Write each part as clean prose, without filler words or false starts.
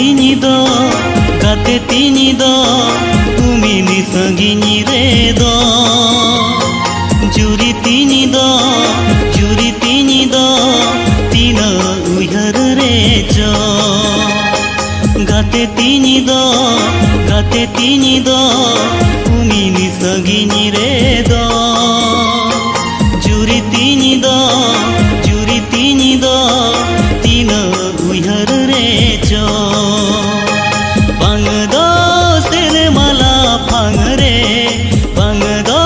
tini do gate tini do tumi ni sanginyi re do juri tini do tina uyhar re jo gate tini do tumi ni sanginyi re do juri tini do tina uyhar re jo bang do sere mala phang re bang do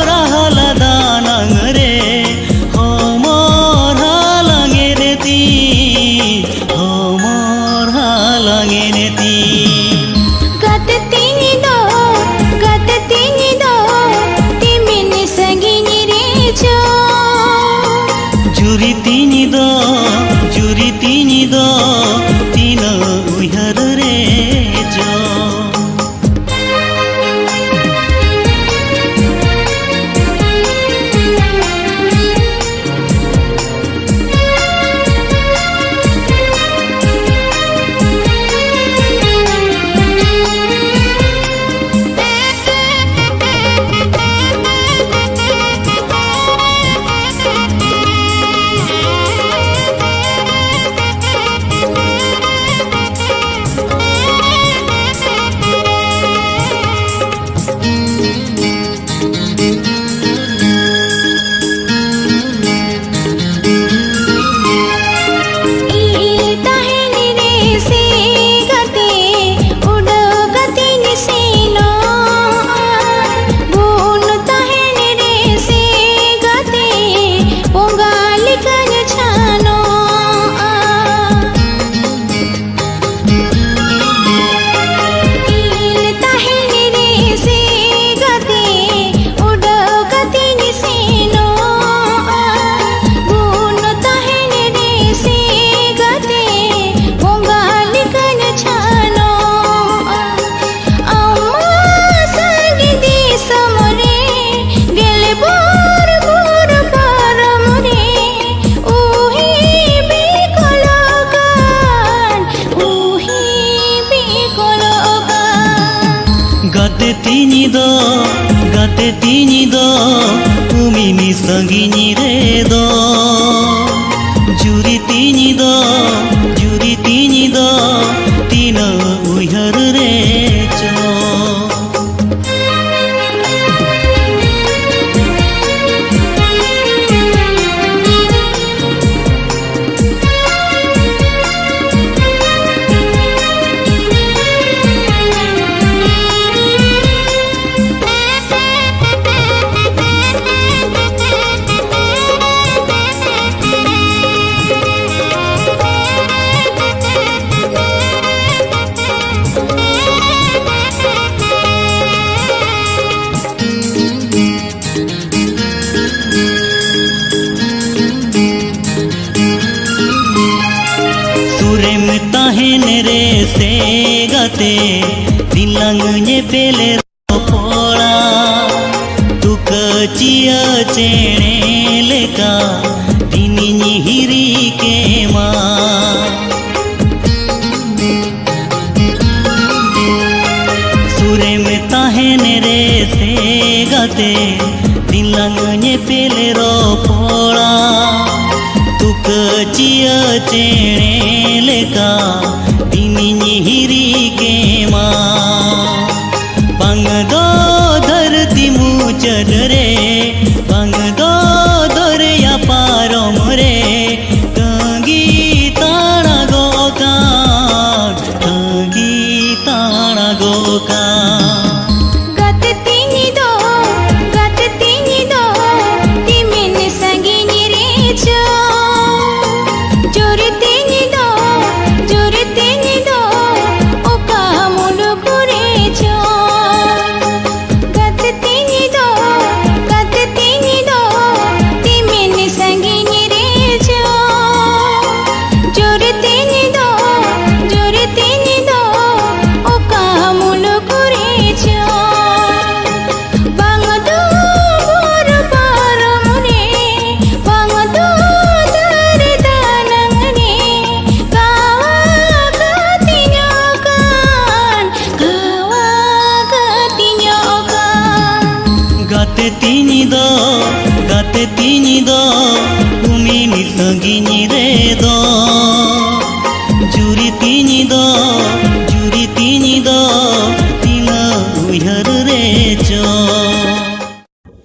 rahala danang re homor halange re ti homor halange re ti gate tini do timi ni sanginyi re jo juri tini do tina uyhar re jo gate tini do tumi ni sanginyi re do juri tini do tina uyhar re jo रे से gate bilang nye pele pola tu keciya cene leka dini nyihiri kema sure me tahen re se gate bilang nye pele pola tu keciya cene leka nyihiri kema bang do dharti muchad re bang do dorya parom re tangi tana goka gate tini do timi ni sanginyi re jo juri tini do gate tini do umi ni sanggini re do juri tini do